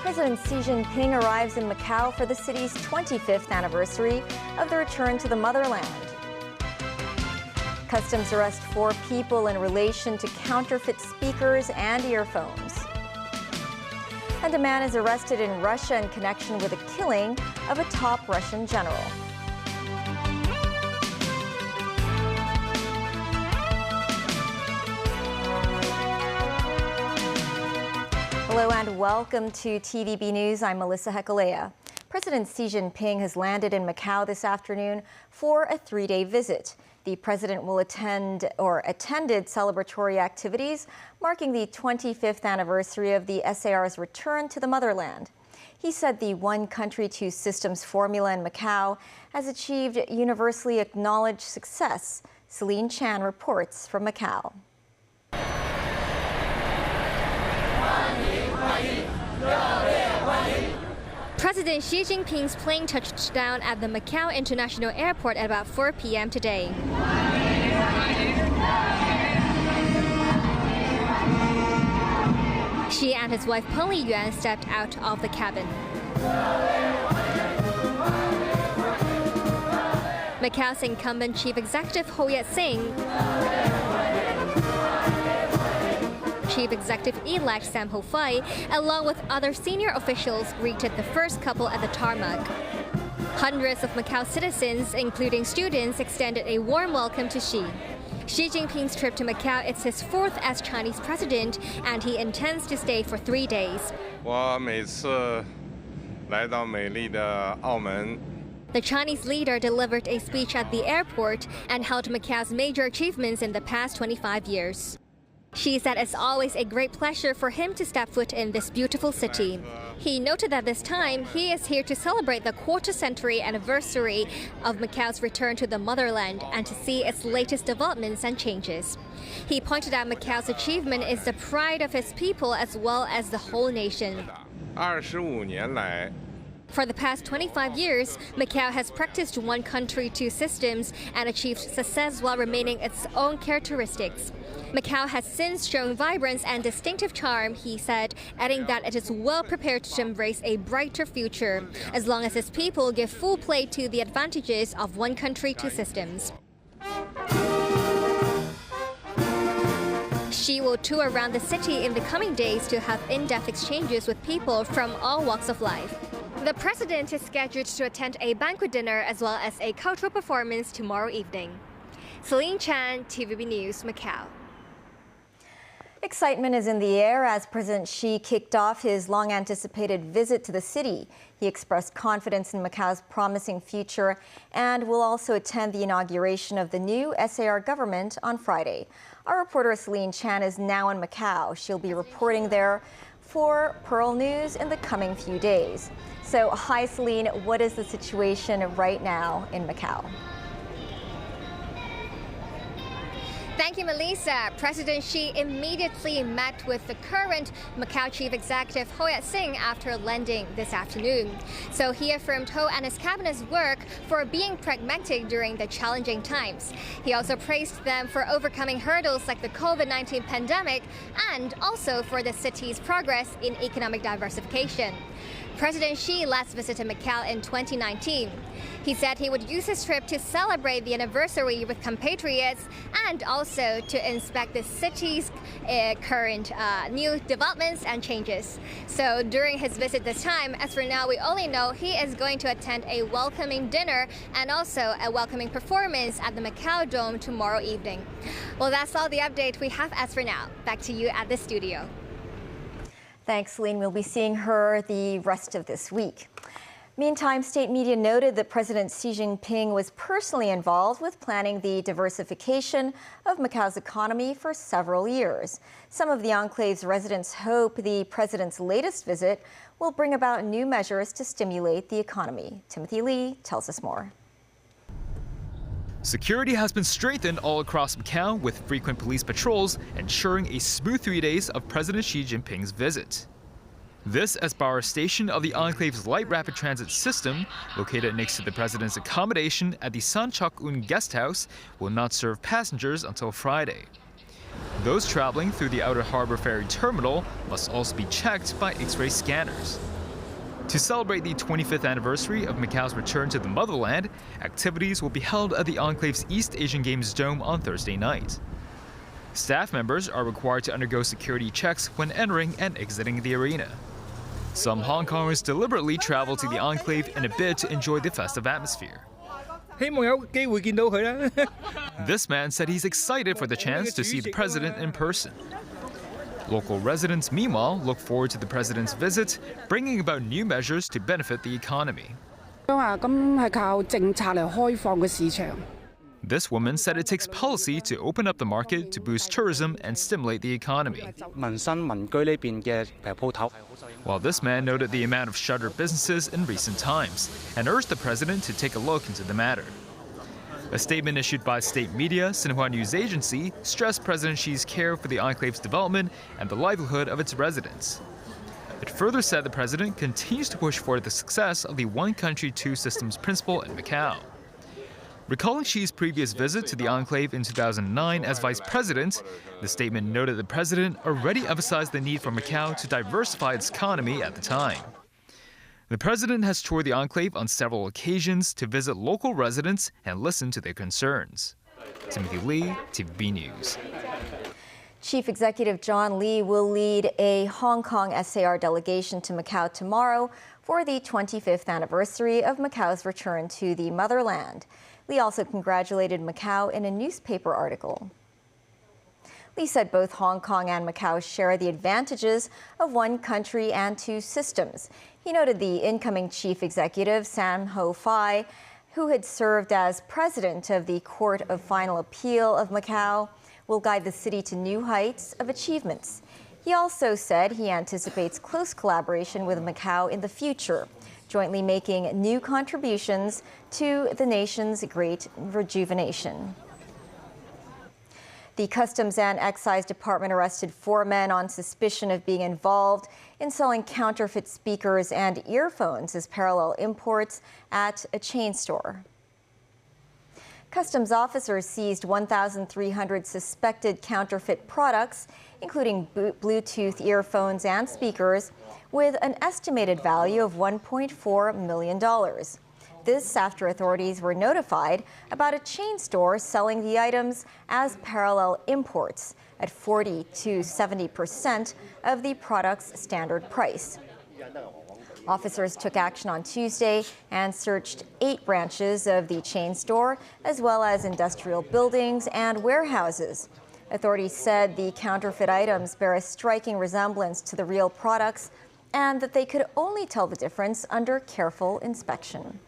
President Xi Jinping arrives in Macau for the city's 25th anniversary of the return to the motherland. Customs arrest 4 people in relation to counterfeit speakers and earphones. And a man is arrested in Russia in connection with the killing of a top Russian general. Hello and welcome to TVB News. I'm Melissa Hekalea. President Xi Jinping has landed in Macau this afternoon for a 3-day visit. The president will attended celebratory activities marking the 25th anniversary of the SAR's return to the motherland. He said the one country, two systems formula in Macau has achieved universally acknowledged success. Celine Chan reports from Macau. President Xi Jinping's plane touched down at the Macau International Airport at about 4 p.m. today. Xi and his wife Peng Liyuan stepped out of the cabin. Macau's incumbent chief executive Ho Yat-seng, Chief Executive-elect Sam Ho-fai, along with other senior officials, greeted the first couple at the tarmac. Hundreds of Macau citizens, including students, extended a warm welcome to Xi. Xi Jinping's trip to Macau is his 4th as Chinese president, and he intends to stay for 3 days. The Chinese leader delivered a speech at the airport and held Macau's major achievements in the past 25 years. Xi said it's always a great pleasure for him to step foot in this beautiful city. He noted that this time he is here to celebrate the quarter-century anniversary of Macau's return to the motherland and to see its latest developments and changes. He pointed out Macau's achievement is the pride of its people as well as the whole nation. For the past 25 years, Macau has practiced one country, two systems and achieved success while remaining its own characteristics. Macau has since shown vibrance and distinctive charm, he said, adding that it is well prepared to embrace a brighter future, as long as its people give full play to the advantages of one country, two systems. Xi will tour around the city in the coming days to have in-depth exchanges with people from all walks of life. The president is scheduled to attend a banquet dinner as well as a cultural performance tomorrow evening. Celine Chan, TVB News, Macau. Excitement is in the air as President Xi kicked off his long-anticipated visit to the city. He expressed confidence in Macau's promising future and will also attend the inauguration of the new SAR government on Friday. Our reporter Celine Chan is now in Macau. She'll be reporting there for Pearl News in the coming few days. So, hi Celine, what is the situation right now in Macau? Thank you, Melissa. President Xi immediately met with the current Macau chief executive Ho Yat-seng after landing this afternoon. So he affirmed Ho and his cabinet's work for being pragmatic during the challenging times. He also praised them for overcoming hurdles like the COVID-19 pandemic and also for the city's progress in economic diversification. President Xi last visited Macau in 2019. He said he would use his trip to celebrate the anniversary with compatriots and also to inspect the city's current new developments and changes. So during his visit this time, as for now, we only know he is going to attend a welcoming dinner and also a welcoming performance at the Macau Dome tomorrow evening. Well, that's all the update we have as for now. Back to you at the studio. Thanks, Celine. We'll be seeing her the rest of this week. Meantime, state media noted that President Xi Jinping was personally involved with planning the diversification of Macau's economy for several years. Some of the enclave's residents hope the president's latest visit will bring about new measures to stimulate the economy. Timothy Lee tells us more. Security has been strengthened all across Macau, with frequent police patrols ensuring a smooth 3 days of President Xi Jinping's visit. This as Bauer Station of the enclave's light rapid transit system, located next to the president's accommodation at the San Chok Un guest house, will not serve passengers until Friday. Those traveling through the Outer Harbour Ferry Terminal must also be checked by X-ray scanners. To celebrate the 25th anniversary of Macau's return to the motherland, activities will be held at the Enclave's East Asian Games Dome on Thursday night. Staff members are required to undergo security checks when entering and exiting the arena. Some Hong Kongers deliberately travel to the Enclave in a bid to enjoy the festive atmosphere. This man said he's excited for the chance to see the president in person. Local residents, meanwhile, look forward to the president's visit, bringing about new measures to benefit the economy. This woman said it takes policy to open up the market to boost tourism and stimulate the economy. While this man noted the amount of shuttered businesses in recent times and urged the president to take a look into the matter. A statement issued by state media, Xinhua News Agency, stressed President Xi's care for the enclave's development and the livelihood of its residents. It further said the president continues to push for the success of the one country, two systems principle in Macau. Recalling Xi's previous visit to the enclave in 2009 as vice president, the statement noted the president already emphasized the need for Macau to diversify its economy at the time. The president has toured the enclave on several occasions to visit local residents and listen to their concerns. Timothy Lee, TVB News. Chief Executive John Lee will lead a Hong Kong SAR delegation to Macau tomorrow for the 25th anniversary of Macau's return to the motherland. Lee also congratulated Macau in a newspaper article. Lee said both Hong Kong and Macau share the advantages of one country and two systems. He noted the incoming chief executive, Sam Ho Fai, who had served as president of the Court of Final Appeal of Macau, will guide the city to new heights of achievements. He also said he anticipates close collaboration with Macau in the future, jointly making new contributions to the nation's great rejuvenation. The Customs and Excise Department arrested 4 men on suspicion of being involved in selling counterfeit speakers and earphones as parallel imports at a chain store. Customs officers seized 1,300 suspected counterfeit products, including Bluetooth earphones and speakers, with an estimated value of $1.4 million. This after authorities were notified about a chain store selling the items as parallel imports at 40 to 70% of the product's standard price. Officers took action on Tuesday and searched 8 branches of the chain store, as well as industrial buildings and warehouses. Authorities said the counterfeit items bear a striking resemblance to the real products and that they could only tell the difference under careful inspection.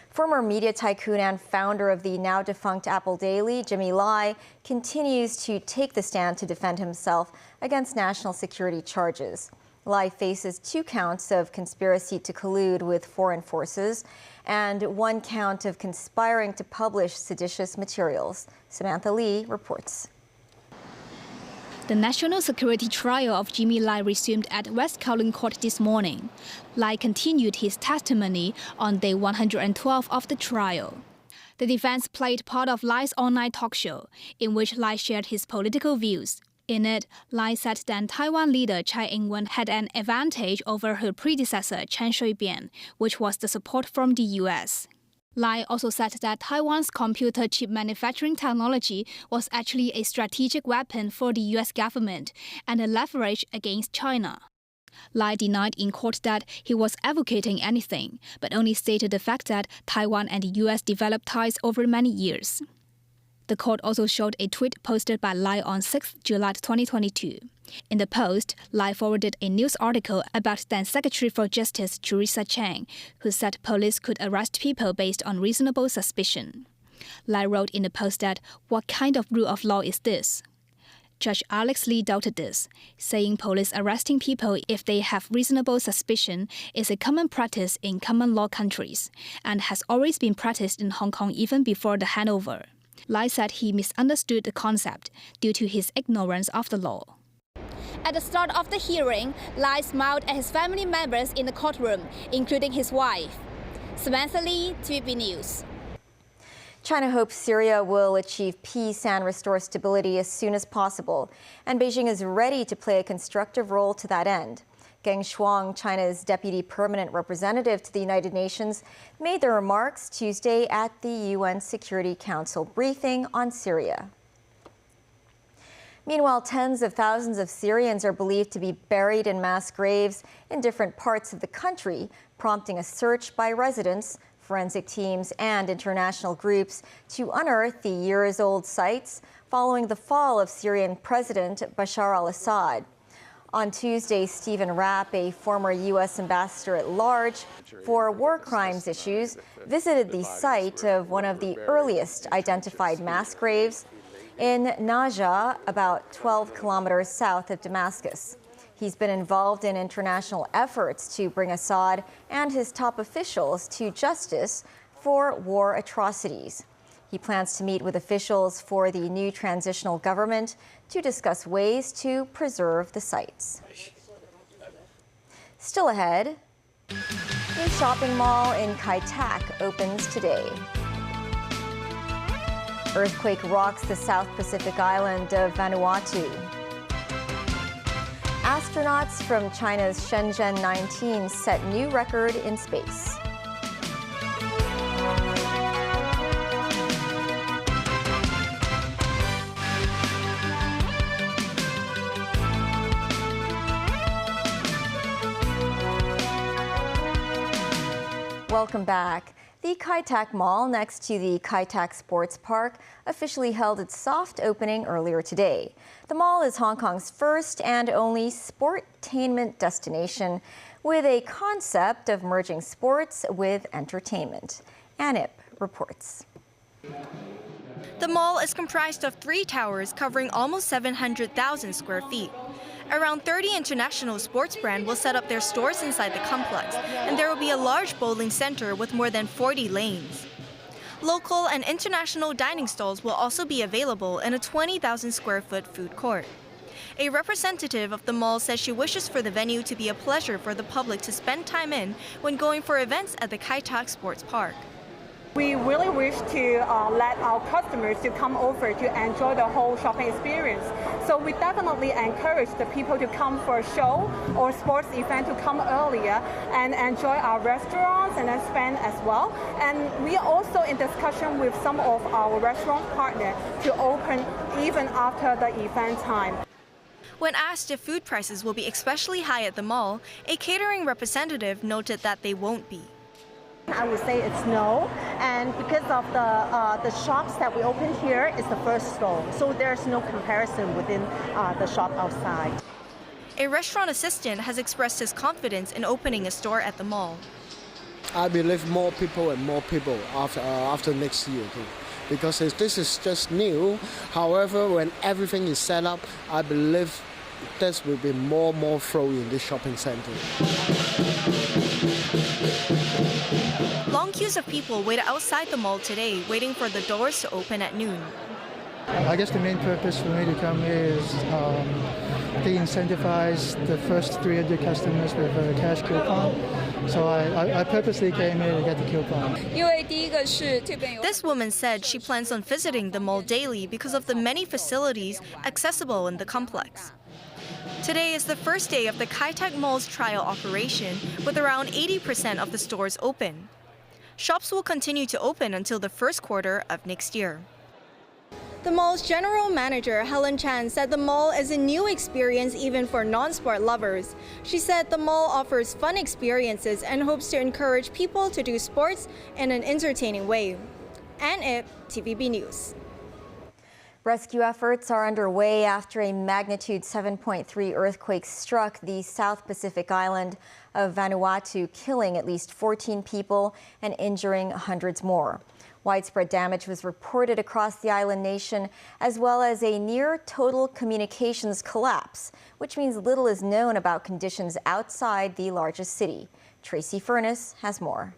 Former media tycoon and founder of the now-defunct Apple Daily, Jimmy Lai, continues to take the stand to defend himself against national security charges. Lai faces 2 counts of conspiracy to collude with foreign forces and 1 count of conspiring to publish seditious materials. Samantha Lee reports. The national security trial of Jimmy Lai resumed at West Kowloon Court this morning. Lai continued his testimony on day 112 of the trial. The defense played part of Lai's online talk show, in which Lai shared his political views. In it, Lai said that Taiwan leader Tsai Ing-wen had an advantage over her predecessor Chen Shui-bian, which was the support from the U.S. Lai also said that Taiwan's computer chip manufacturing technology was actually a strategic weapon for the U.S. government and a leverage against China. Lai denied in court that he was advocating anything, but only stated the fact that Taiwan and the U.S. developed ties over many years. The court also showed a tweet posted by Lai on 6 July 2022. In the post, Lai forwarded a news article about then Secretary for Justice Teresa Chang, who said police could arrest people based on reasonable suspicion. Lai wrote in the post that, "What kind of rule of law is this?" Judge Alex Lee doubted this, saying police arresting people if they have reasonable suspicion is a common practice in common law countries, and has always been practiced in Hong Kong even before the handover. Lai said he misunderstood the concept due to his ignorance of the law. At the start of the hearing, Lai smiled at his family members in the courtroom, including his wife. Samantha Lee, TVB News. China hopes Syria will achieve peace and restore stability as soon as possible, and Beijing is ready to play a constructive role to that end. Geng Shuang, China's deputy permanent representative to the United Nations, made the remarks Tuesday at the UN Security Council briefing on Syria. Meanwhile, tens of thousands of Syrians are believed to be buried in mass graves in different parts of the country, prompting a search by residents, forensic teams, and international groups to unearth the years-old sites following the fall of Syrian President Bashar al-Assad. On Tuesday, Stephen Rapp, a former U.S. ambassador at large for war crimes issues, visited the site of one of the earliest identified mass graves in Najah, about 12 kilometers south of Damascus. He's been involved in international efforts to bring Assad and his top officials to justice for war atrocities. He plans to meet with officials for the new transitional government to discuss ways to preserve the sites. Still ahead, a shopping mall in Kai Tak opens today. Earthquake rocks the South Pacific island of Vanuatu. Astronauts from China's Shenzhen 19 set new record in space. Welcome back. The Kai Tak Mall next to the Kai Tak Sports Park officially held its soft opening earlier today. The mall is Hong Kong's first and only sportainment destination with a concept of merging sports with entertainment. Anip reports. The mall is comprised of 3 towers covering almost 700,000 square feet. Around 30 international sports brands will set up their stores inside the complex, and there will be a large bowling center with more than 40 lanes. Local and international dining stalls will also be available in a 20,000 square foot food court. A representative of the mall says she wishes for the venue to be a pleasure for the public to spend time in when going for events at the Kai Tak Sports Park. We really wish to let our customers to come over to enjoy the whole shopping experience. So we definitely encourage the people to come for a show or sports event to come earlier and enjoy our restaurants and then spend as well. And we are also in discussion with some of our restaurant partners to open even after the event time. When asked if food prices will be especially high at the mall, a catering representative noted that they won't be. I would say it's no, and because of the shops that we opened here is the first store, so there's no comparison within the shop outside. A restaurant assistant has expressed his confidence in opening a store at the mall. I believe more people after next year too, because this is just new. However, when everything is set up, I believe there will be more flow in this shopping center. Long queues of people waited outside the mall today, waiting for the doors to open at noon. I guess the main purpose for me to come here is they incentivize the first 300 customers with a cash coupon. So I purposely came here to get the coupon. This woman said she plans on visiting the mall daily because of the many facilities accessible in the complex. Today is the first day of the Kai Tak Mall's trial operation, with around 80% of the stores open. Shops will continue to open until the first quarter of next year. The mall's general manager, Helen Chan, said the mall is a new experience even for non-sport lovers. She said the mall offers fun experiences and hopes to encourage people to do sports in an entertaining way. And TVB News. Rescue efforts are underway after a magnitude 7.3 earthquake struck the South Pacific island of Vanuatu, killing at least 14 people and injuring hundreds more. Widespread damage was reported across the island nation, as well as a near-total communications collapse, which means little is known about conditions outside the largest city. Tracy Furness has more.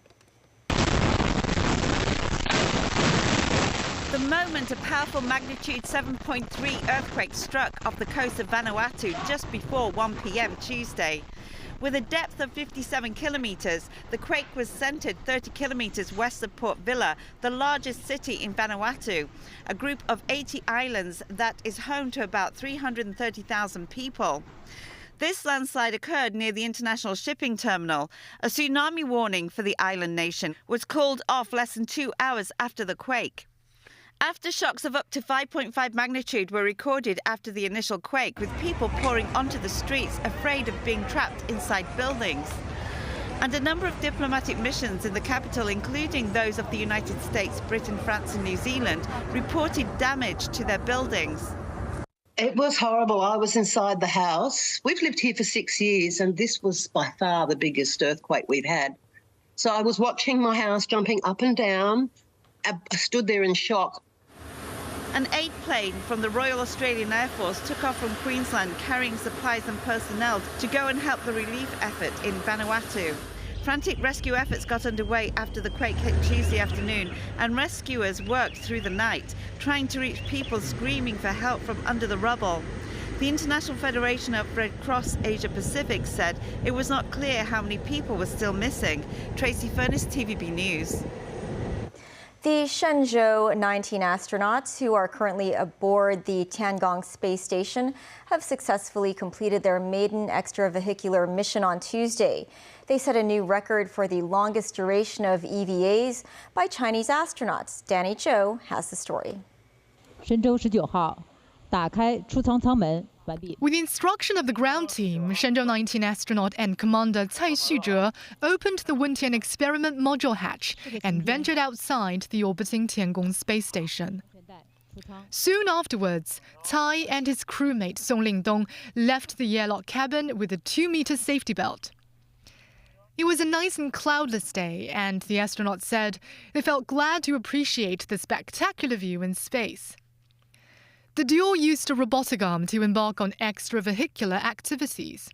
The moment a powerful magnitude 7.3 earthquake struck off the coast of Vanuatu just before 1 p.m. Tuesday. With a depth of 57 kilometers, the quake was centered 30 kilometers west of Port Vila, the largest city in Vanuatu, a group of 80 islands that is home to about 330,000 people. This landslide occurred near the international shipping terminal. A tsunami warning for the island nation was called off less than 2 hours after the quake. Aftershocks of up to 5.5 magnitude were recorded after the initial quake, with people pouring onto the streets afraid of being trapped inside buildings. And a number of diplomatic missions in the capital, including those of the United States, Britain, France and New Zealand, reported damage to their buildings. It was horrible. I was inside the house. We've lived here for 6 years, and this was by far the biggest earthquake we've had. So I was watching my house jumping up and down. I stood there in shock. An aid plane from the Royal Australian Air Force took off from Queensland carrying supplies and personnel to go and help the relief effort in Vanuatu. Frantic rescue efforts got underway after the quake hit Tuesday afternoon, and rescuers worked through the night, trying to reach people screaming for help from under the rubble. The International Federation of Red Cross Asia Pacific said it was not clear how many people were still missing. Tracy Furness, TVB News. The Shenzhou 19 astronauts who are currently aboard the Tiangong space station have successfully completed their maiden extravehicular mission on Tuesday. They set a new record for the longest duration of EVAs by Chinese astronauts. Danny Zhou has the story. 神舟19号打开出舱舱门。 With the instruction of the ground team, Shenzhou 19 astronaut and commander Cai Xuzhe opened the Wentian experiment module hatch and ventured outside the orbiting Tiangong space station. Soon afterwards, Cai and his crewmate Song Lingdong left the airlock cabin with a 2-meter safety belt. It was a nice and cloudless day, and the astronauts said they felt glad to appreciate the spectacular view in space. The duo used a robotic arm to embark on extravehicular activities.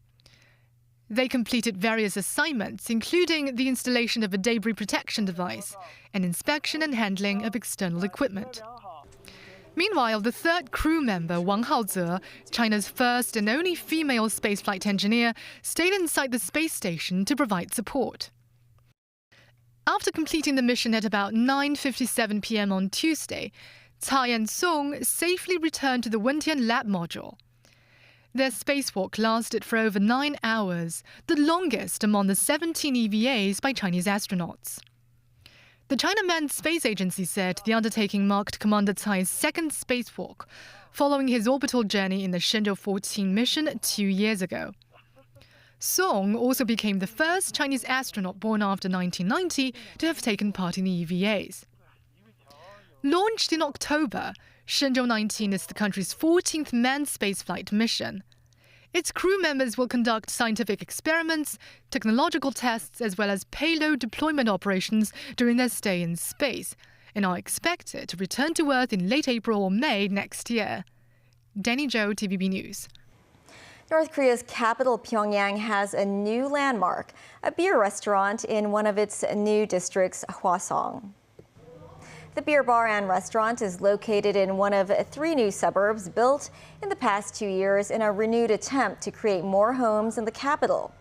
They completed various assignments, including the installation of a debris protection device and inspection and handling of external equipment. Meanwhile, the third crew member, Wang Haoze, China's first and only female spaceflight engineer, stayed inside the space station to provide support. After completing the mission at about 9:57 p.m. on Tuesday, Cai and Song safely returned to the Wentian lab module. Their spacewalk lasted for over 9 hours, the longest among the 17 EVAs by Chinese astronauts. The China Manned Space Agency said the undertaking marked Commander Cai's second spacewalk, following his orbital journey in the Shenzhou 14 mission 2 years ago. Song also became the first Chinese astronaut born after 1990 to have taken part in the EVAs. Launched in October, Shenzhou 19 is the country's 14th manned spaceflight mission. Its crew members will conduct scientific experiments, technological tests, as well as payload deployment operations during their stay in space, and are expected to return to Earth in late April or May next year. Danny Zhou, TVB News. North Korea's capital, Pyongyang, has a new landmark, a beer restaurant in one of its new districts, Hwasong. The beer bar and restaurant is located in one of 3 new suburbs built in the past 2 years in a renewed attempt to create more homes in the capital.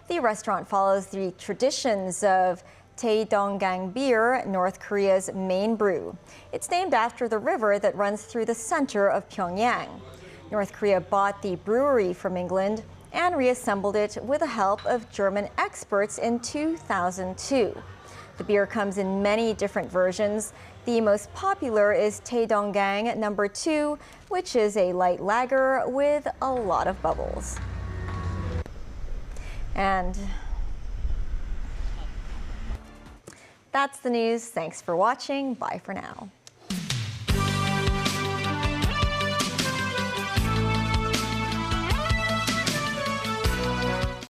The restaurant follows the traditions of Taedonggang beer, North Korea's main brew. It's named after the river that runs through the center of Pyongyang. North Korea bought the brewery from England and reassembled it with the help of German experts in 2002. The beer comes in many different versions. The most popular is Taedonggang No. 2, which is a light lager with a lot of bubbles. And that's the news. Thanks for watching. Bye for now.